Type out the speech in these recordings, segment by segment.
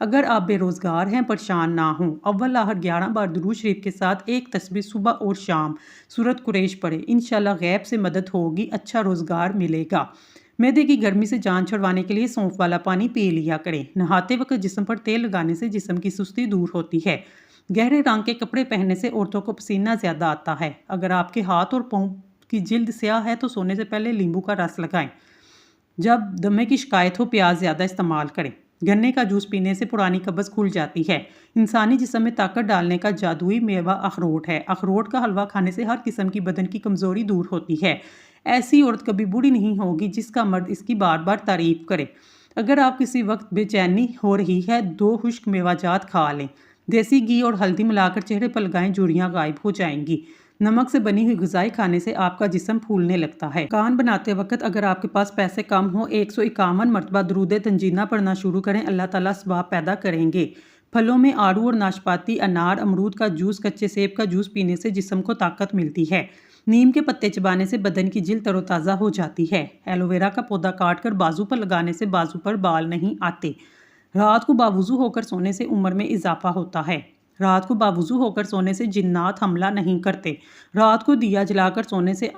اگر آپ بے روزگار ہیں پریشان نہ ہوں، اول آخر 11 بار درود شریف کے ساتھ ایک تسبیح صبح اور شام سورۃ قریش پڑھیں، انشاءاللہ غیب سے مدد ہوگی، اچھا روزگار ملے گا۔ معدے کی گرمی سے جان چھڑوانے کے لیے سونف والا پانی پی لیا کریں۔ نہاتے وقت جسم پر تیل لگانے سے جسم کی سستی دور ہوتی ہے۔ گہرے رنگ کے کپڑے پہننے سے عورتوں کو پسینہ زیادہ آتا ہے۔ اگر آپ کے ہاتھ اور پاؤں کی جلد سیاہ ہے تو سونے سے پہلے لیمبو کا رس لگائیں۔ جب دمے کی شکایت ہو پیاز زیادہ استعمال کریں۔ گنے کا جوس پینے سے پرانی قبض کھل جاتی ہے۔ انسانی جسم میں طاقت ڈالنے کا جادوئی میوہ اخروٹ ہے۔ اخروٹ کا حلوہ کھانے سے ہر قسم کی بدن کی کمزوری دور ہوتی ہے۔ ایسی عورت کبھی بوڑھی نہیں ہوگی جس کا مرد اس کی بار بار تعریف کرے۔ اگر آپ کسی وقت بے چینی ہو رہی ہے 2 خشک میوہ جات کھا لیں۔ دیسی گھی اور ہلدی ملا کر چہرے پر لگائیں، جھریاں غائب ہو جائیں گی۔ نمک سے بنی ہوئی غذائیں کھانے سے آپ کا جسم پھولنے لگتا ہے۔ کان بناتے وقت اگر آپ کے پاس پیسے کم ہوں 151 مرتبہ درود تنجینہ پڑھنا شروع کریں، اللہ تعالیٰ ثواب پیدا کریں گے۔ پھلوں میں آڑو اور ناشپاتی، انار، امرود کا جوس، کچے سیب کا جوس پینے سے جسم کو طاقت ملتی ہے۔ نیم کے پتے چبانے سے بدن کی جلد تر و تازہ ہو جاتی ہے۔ ایلو ویرا کا پودا کاٹ کر بازو پر لگانے سے بازو پر بال نہیں آتے۔ رات کو باوضو ہو کر سونے سے عمر میں اضافہ ہوتا ہے۔ رات کو باوضو ہو کر سونے سے جنات حملہ نہیں کرتے۔ رات کو دیا جلا کر سونے سے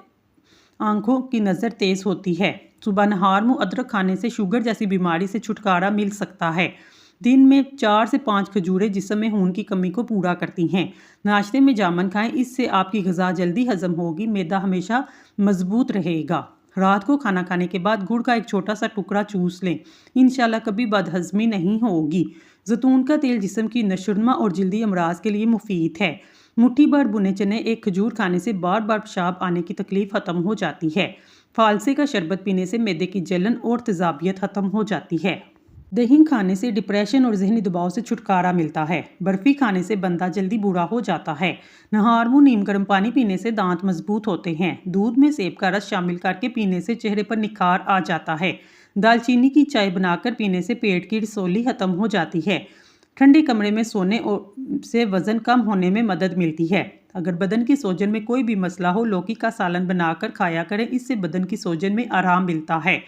آنکھوں کی نظر تیز ہوتی ہے۔ صبح نہار منہ ادرک کھانے سے شوگر جیسی بیماری سے چھٹکارا مل سکتا ہے۔ دن میں 4 سے 5 کھجوریں جسم میں خون کی کمی کو پورا کرتی ہیں۔ ناشتے میں جامن کھائیں، اس سے آپ کی غذا جلدی ہضم ہوگی، معدہ ہمیشہ مضبوط رہے گا۔ رات کو کھانا کھانے کے بعد گڑ کا ایک چھوٹا سا ٹکڑا چوس لیں، انشاءاللہ کبھی بدہضمی نہیں ہوگی۔ زیتون کا تیل جسم کی نشوونما اور جلدی امراض کے لیے مفید ہے۔ مٹھی بھر بھنے چنے ایک کھجور کھانے سے بار بار پیشاب آنے کی تکلیف ختم ہو جاتی ہے۔ فالسے کا شربت پینے سے معدے کی جلن اور تیزابیت ختم ہو جاتی ہے۔ دہی کھانے سے ڈپریشن اور ذہنی دباؤ سے چھٹکارا ملتا ہے۔ برفی کھانے سے بندہ جلدی بوڑھا ہو جاتا ہے۔ نہار منہ نیم گرم پانی پینے سے دانت مضبوط ہوتے ہیں۔ دودھ میں سیب کا رس شامل کر کے پینے سے چہرے پر نکھار آ جاتا ہے۔ دال چینی کی چائے بنا کر پینے سے پیٹ کی رسولی ختم ہو جاتی ہے۔ ٹھنڈے کمرے میں سونے سے وزن کم ہونے میں مدد ملتی ہے۔ اگر بدن کی سوجن میں کوئی بھی مسئلہ ہو لوکی کا سالن بنا کر کھایا کریں، اس سے بدن کی سوجن میں آرام ملتا ہے۔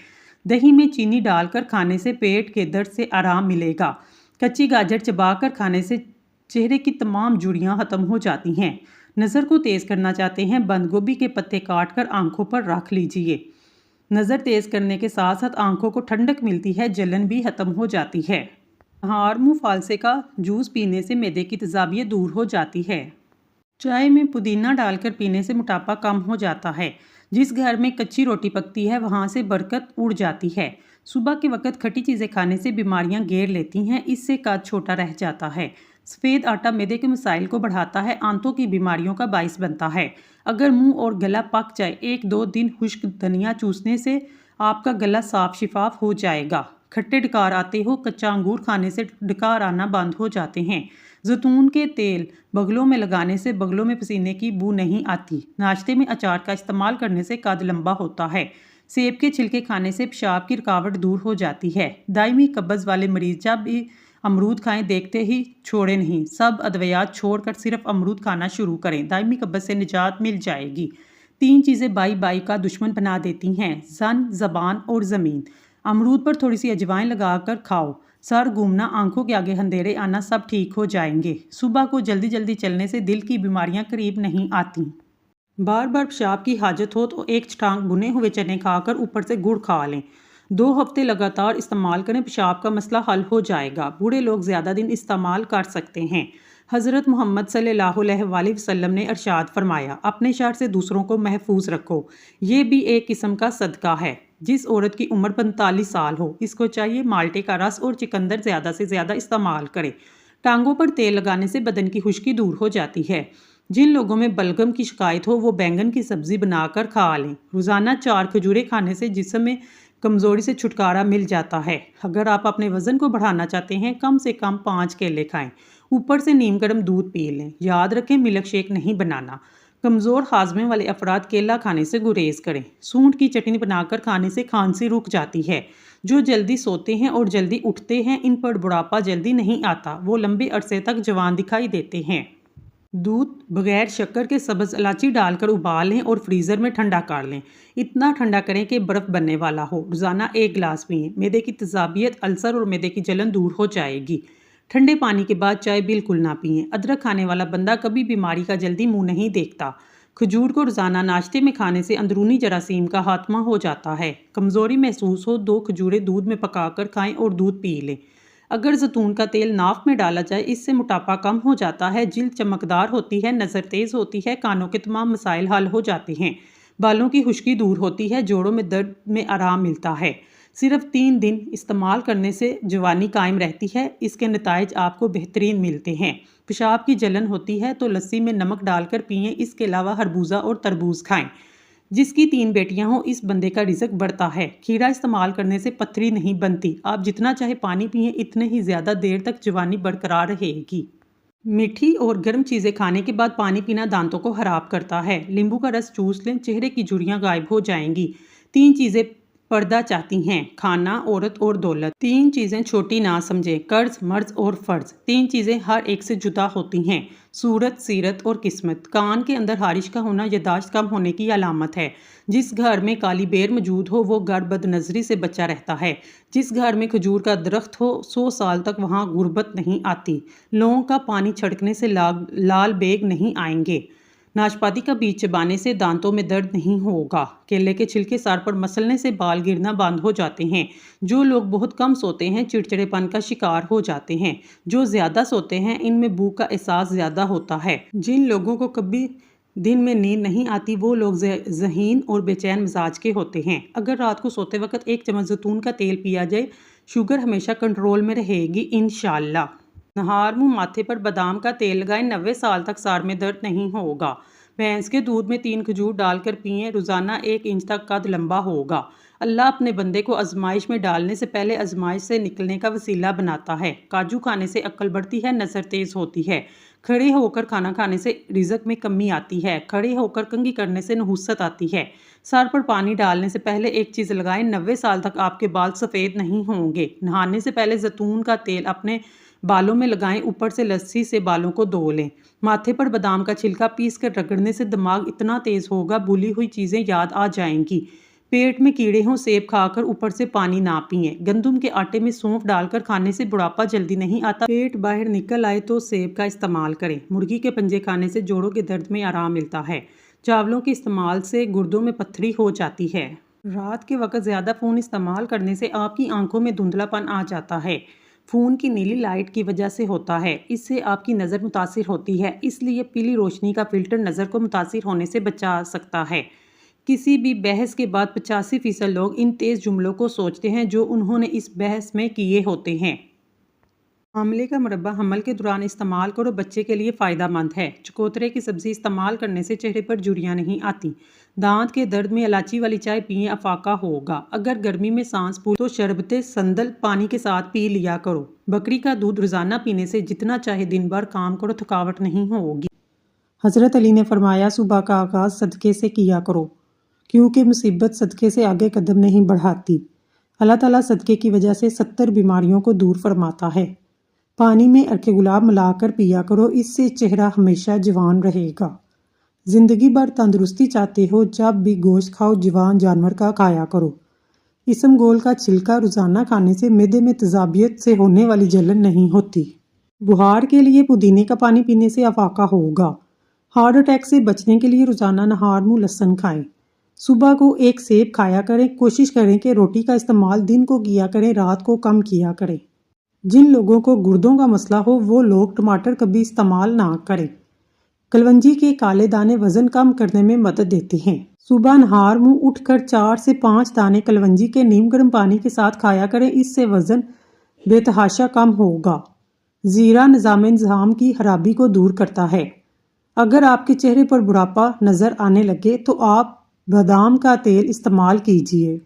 دہی میں چینی ڈال کر کھانے سے پیٹ کے درد سے آرام ملے گا۔ کچی گاجر چبا کر کھانے سے چہرے کی تمام جھریاں ختم ہو جاتی ہیں۔ نظر کو تیز کرنا چاہتے ہیں، بند گوبھی کے پتے کاٹ کر آنکھوں پر رکھ لیجئے۔ نظر تیز کرنے کے ساتھ ساتھ آنکھوں کو ٹھنڈک ملتی ہے، جلن بھی ختم ہو جاتی ہے۔ نہار منہ فالسے کا جوس پینے سے معدے کی تیزابیت دور ہو جاتی ہے۔ چائے میں پودینہ ڈال کر پینے سے موٹاپا کم ہو جاتا ہے۔ جس گھر میں کچی روٹی پکتی ہے وہاں سے برکت اڑ جاتی ہے۔ صبح کے وقت کھٹی چیزیں کھانے سے بیماریاں گھیر لیتی ہیں، اس سے قد چھوٹا رہ جاتا ہے۔ سفید آٹا معدے کے مسائل کو بڑھاتا ہے، آنتوں کی بیماریوں کا باعث بنتا ہے۔ اگر منہ اور گلا پک جائے 1-2 دن خشک دھنیا چوسنے سے آپ کا گلا صاف شفاف ہو جائے گا۔ کھٹے ڈکار آتے ہو، کچا انگور کھانے سے ڈکار آنا بند ہو جاتے ہیں۔ زیتون کے تیل بغلوں میں لگانے سے بغلوں میں پسینے کی بو نہیں آتی۔ ناشتے میں اچار کا استعمال کرنے سے قد لمبا ہوتا ہے۔ سیب کے چھلکے کھانے سے پیشاب کی رکاوٹ دور ہو جاتی ہے۔ دائمی قبض والے مریض جب بھی امرود کھائیں دیکھتے ہی چھوڑیں نہیں، سب ادویات چھوڑ کر صرف امرود کھانا شروع کریں، دائمی قبض سے نجات مل جائے گی۔ 3 چیزیں بائی بائی کا دشمن بنا دیتی ہیں، زن، زبان اور زمین۔ امرود پر تھوڑی سی اجوائن لگا کر کھاؤ، سر گھومنا، آنکھوں کے آگے اندھیرے آنا سب ٹھیک ہو جائیں گے۔ صبح کو جلدی جلدی چلنے سے دل کی بیماریاں قریب نہیں آتی۔ بار بار پیشاب کی حاجت ہو تو ایک چٹانک بھنے ہوئے چنے کھا کر اوپر سے گڑ کھا لیں۔ 2 ہفتے لگاتار استعمال کریں، پیشاب کا مسئلہ حل ہو جائے گا۔ بوڑھے لوگ زیادہ دن استعمال کر سکتے ہیں۔ حضرت محمد صلی اللہ علیہ وآلہ وسلم نے ارشاد فرمایا، اپنے شر سے دوسروں کو محفوظ رکھو، یہ بھی ایک قسم کا صدقہ ہے۔ جس عورت کی عمر 45 سال ہو اس کو چاہیے مالٹے کا رس اور چقندر زیادہ سے زیادہ استعمال کرے۔ ٹانگوں پر تیل لگانے سے بدن کی خشکی دور ہو جاتی ہے۔ جن لوگوں میں بلغم کی شکایت ہو وہ بینگن کی سبزی بنا کر کھا لیں۔ روزانہ 4 کھجوریں کھانے سے جسم میں کمزوری سے چھٹکارا مل جاتا ہے۔ اگر آپ اپنے وزن کو بڑھانا چاہتے ہیں کم سے کم 5 کیلے کھائیں، اوپر سے نیم گرم دودھ پی لیں۔ یاد رکھیں ملک شیک نہیں بنانا۔ کمزور ہاضمے والے افراد کیلا کھانے سے گریز کریں۔ سونٹ کی چٹنی بنا کر کھانے سے کھانسی رک جاتی ہے۔ جو جلدی سوتے ہیں اور جلدی اٹھتے ہیں ان پر بڑھاپا جلدی نہیں آتا، وہ لمبے عرصے تک جوان دکھائی دیتے ہیں۔ دودھ بغیر شکر کے سبز الائچی ڈال کر ابال لیں اور فریزر میں ٹھنڈا کر لیں، اتنا ٹھنڈا کریں کہ برف بننے والا ہو۔ روزانہ 1 گلاس پئیں، معدے کی تیزابیت، السر اور معدے کی جلن دور ہو جائے گی۔ ٹھنڈے پانی کے بعد چائے بالکل نہ پئیں۔ ادرک کھانے والا بندہ کبھی بیماری کا جلدی منہ نہیں دیکھتا۔ کھجور کو روزانہ ناشتے میں کھانے سے اندرونی جراثیم کا خاتمہ ہو جاتا ہے۔ کمزوری محسوس ہو 2 کھجوریں دودھ میں پکا کر کھائیں اور دودھ پی لیں۔ اگر زیتون کا تیل ناف میں ڈالا جائے اس سے موٹاپا کم ہو جاتا ہے، جلد چمکدار ہوتی ہے، نظر تیز ہوتی ہے، کانوں کے تمام مسائل حل ہو جاتے ہیں، بالوں کی خشکی دور ہوتی ہے، جوڑوں میں درد میں آرام ملتا ہے۔ صرف 3 دن استعمال کرنے سے جوانی قائم رہتی ہے۔ اس کے نتائج آپ کو بہترین ملتے ہیں۔ پیشاب کی جلن ہوتی ہے تو لسی میں نمک ڈال کر پئیں۔ اس کے علاوہ خربوزہ اور تربوز کھائیں۔ جس کی 3 بیٹیاں ہوں اس بندے کا رزق بڑھتا ہے۔ کھیرا استعمال کرنے سے پتھری نہیں بنتی۔ آپ جتنا چاہے پانی پئیں، اتنے ہی زیادہ دیر تک جوانی برقرار رہے گی۔ میٹھی اور گرم چیزیں کھانے کے بعد پانی پینا دانتوں کو خراب کرتا ہے۔ لیمبو کا رس چوس لیں، چہرے کی جھریاں غائب ہو جائیں گی۔ 3 چیزیں پردہ چاہتی ہیں: کھانا، عورت اور دولت۔ 3 چیزیں چھوٹی نہ سمجھیں: قرض، مرض اور فرض۔ 3 چیزیں ہر ایک سے جدا ہوتی ہیں: صورت، سیرت اور قسمت۔ کان کے اندر خارش کا ہونا یادداشت کم ہونے کی علامت ہے۔ جس گھر میں کالی بیر موجود ہو وہ گھر بد نظری سے بچا رہتا ہے۔ جس گھر میں کھجور کا درخت ہو 100 سال تک وہاں غربت نہیں آتی۔ لونگ کا پانی چھڑکنے سے لال بیگ نہیں آئیں گے۔ ناشپاتی کا بیج چبانے سے دانتوں میں درد نہیں ہوگا۔ کیلے کے چھلکے سر پر مسلنے سے بال گرنا بند ہو جاتے ہیں۔ جو لوگ بہت کم سوتے ہیں چڑچڑے پن کا شکار ہو جاتے ہیں۔ جو زیادہ سوتے ہیں ان میں بھوک کا احساس زیادہ ہوتا ہے۔ جن لوگوں کو کبھی دن میں نیند نہیں آتی وہ لوگ ذہین اور بے چین مزاج کے ہوتے ہیں۔ اگر رات کو سوتے وقت 1 چمچ زیتون کا تیل پیا جائے شوگر ہمیشہ کنٹرول میں رہے گی انشاءاللہ۔ نہار منہ ماتھے پر بادام کا تیل لگائیں، 90 سال تک سر میں درد نہیں ہوگا۔ بھینس کے دودھ میں 3 کھجور ڈال کر پئیں، روزانہ 1 انچ تک قد لمبا ہوگا۔ اللہ اپنے بندے کو آزمائش میں ڈالنے سے پہلے آزمائش سے نکلنے کا وسیلہ بناتا ہے۔ کاجو کھانے سے عقل بڑھتی ہے، نظر تیز ہوتی ہے۔ کھڑے ہو کر کھانا کھانے سے رزق میں کمی آتی ہے۔ کھڑے ہو کر کنگھی کرنے سے نحوست آتی ہے۔ سر پر پانی ڈالنے سے پہلے ایک چیز لگائیں، 90 سال تک آپ کے بال سفید نہیں ہوں گے۔ نہانے سے پہلے زیتون کا تیل اپنے بالوں میں لگائیں، اوپر سے لسی سے بالوں کو دھو لیں۔ ماتھے پر بادام کا چھلکا پیس کر رگڑنے سے دماغ اتنا تیز ہوگا بھولی ہوئی چیزیں یاد آ جائیں گی۔ پیٹ میں کیڑے ہوں سیب کھا کر اوپر سے پانی نہ پئیں۔ گندم کے آٹے میں سونف ڈال کر کھانے سے بڑھاپا جلدی نہیں آتا۔ پیٹ باہر نکل آئے تو سیب کا استعمال کریں۔ مرغی کے پنجے کھانے سے جوڑوں کے درد میں آرام ملتا ہے۔ چاولوں کے استعمال سے گردوں میں پتھری ہو جاتی ہے۔ رات کے وقت زیادہ فون استعمال کرنے سے آپ کی آنکھوں میں دھندلا پن آ جاتا ہے۔ فون کی نیلی لائٹ کی وجہ سے ہوتا ہے۔ اس سے آپ کی نظر متاثر ہوتی ہے، اس لیے پیلی روشنی کا فلٹر نظر کو متاثر ہونے سے بچا سکتا ہے۔ کسی بھی بحث کے بعد 85% لوگ ان تیز جملوں کو سوچتے ہیں جو انہوں نے اس بحث میں کیے ہوتے ہیں۔ آملے کا مربع حمل کے دوران استعمال کرو، بچے کے لیے فائدہ مند ہے۔ چکوترے کی سبزی استعمال کرنے سے چہرے پر جھریاں نہیں آتی۔ دانت کے درد میں الائچی والی چائے پئیں، افاقہ ہوگا۔ اگر گرمی میں سانس پھول تو شربت سندل پانی کے ساتھ پی لیا کرو۔ بکری کا دودھ روزانہ پینے سے جتنا چاہے دن بھر کام کرو تھکاوٹ نہیں ہوگی۔ حضرت علی نے فرمایا صبح کا آغاز صدقے سے کیا کرو، کیونکہ مصیبت صدقے سے آگے قدم نہیں بڑھاتی۔ اللہ تعالیٰ صدقے کی وجہ سے 70 بیماریوں کو دور فرماتا ہے۔ پانی میں عرق گلاب ملا کر پیا کرو، اس سے چہرہ ہمیشہ جوان رہے گا۔ زندگی بھر تندرستی چاہتے ہو، جب بھی گوشت کھاؤ جوان جانور کا کھایا کرو۔ اسمگول کا چھلکا روزانہ کھانے سے معدے میں تیزابیت سے ہونے والی جلن نہیں ہوتی۔ بخار کے لیے پودینے کا پانی پینے سے افاقہ ہوگا۔ ہارٹ اٹیک سے بچنے کے لیے روزانہ نہار منہ لہسن کھائیں۔ صبح کو 1 سیب کھایا کریں۔ کوشش کریں کہ روٹی کا استعمال دن کو کیا کریں، رات کو کم کیا کریں۔ جن لوگوں کو گردوں کا مسئلہ ہو وہ لوگ ٹماٹر کبھی استعمال نہ کریں۔ کلونجی کے کالے دانے وزن کم کرنے میں مدد دیتے ہیں۔ صبح نہار منہ اٹھ کر 4 سے 5 دانے کلونجی کے نیم گرم پانی کے ساتھ کھایا کریں، اس سے وزن بے تحاشا کم ہوگا۔ زیرہ نظام کی خرابی کو دور کرتا ہے۔ اگر آپ کے چہرے پر بڑھاپا نظر آنے لگے تو آپ بادام کا تیل استعمال کیجیے۔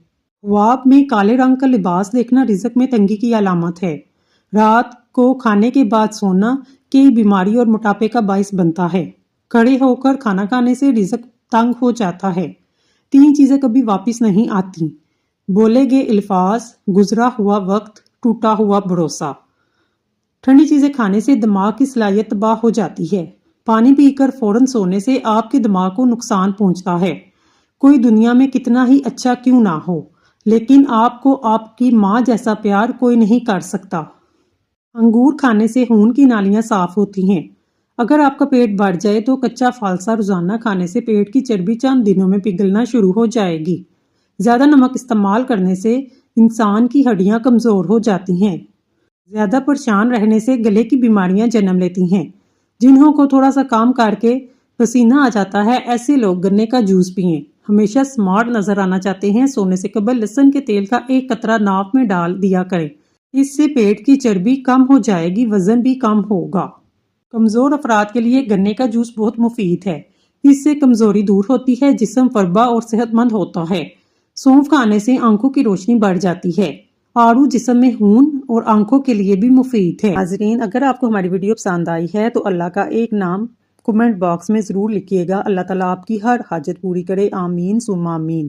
خواب میں کالے رنگ کا لباس دیکھنا رزق میں تنگی کی علامت ہے۔ رات کو کھانے کے بعد سونا کئی بیماری اور موٹاپے کا باعث بنتا ہے۔ کھڑے ہو کر کھانا کھانے سے رزق تنگ ہو جاتا ہے۔ 3 چیزیں کبھی واپس نہیں آتی: بولے گئے الفاظ، گزرا ہوا وقت، ٹوٹا ہوا بھروسہ۔ ٹھنڈی چیزیں کھانے سے دماغ کی صلاحیت تباہ ہو جاتی ہے۔ پانی پی کر فوراً سونے سے آپ کے دماغ کو نقصان پہنچتا ہے۔ کوئی دنیا میں کتنا ہی اچھا کیوں نہ ہو، لیکن آپ کو آپ کی ماں جیسا پیار کوئی نہیں کر سکتا۔ انگور کھانے سے خون کی نالیاں صاف ہوتی ہیں۔ اگر آپ کا پیٹ بڑھ جائے تو کچا فالسا روزانہ کھانے سے پیٹ کی چربی چند دنوں میں پگھلنا شروع ہو جائے گی۔ زیادہ نمک استعمال کرنے سے انسان کی ہڈیاں کمزور ہو جاتی ہیں۔ زیادہ پریشان رہنے سے گلے کی بیماریاں جنم لیتی ہیں۔ جنہوں کو تھوڑا سا کام کر کے پسینہ آ جاتا ہے، ایسے لوگ گنے کا جوس پئیں۔ ہمیشہ سمارٹ نظر آنا چاہتے ہیں، سونے سے قبل لہسن کے تیل کا ایک قطرہ ناک میں ڈال دیا کریں۔ اس سے پیٹ کی چربی کم ہو جائے گی، وزن بھی کم ہوگا۔ کمزور افراد کے لیے گنے کا جوس بہت مفید ہے۔ اس سے کمزوری دور ہوتی ہے، جسم فربا اور صحت مند ہوتا ہے۔ سونف کھانے سے آنکھوں کی روشنی بڑھ جاتی ہے۔ آڑو جسم میں خون اور آنکھوں کے لیے بھی مفید ہے۔ ناظرین، اگر آپ کو ہماری ویڈیو پسند آئی ہے تو اللہ کا ایک نام کمنٹ باکس میں ضرور لکھیے گا۔ اللہ تعالیٰ آپ کی ہر حاجت پوری کرے، آمین ثم آمین۔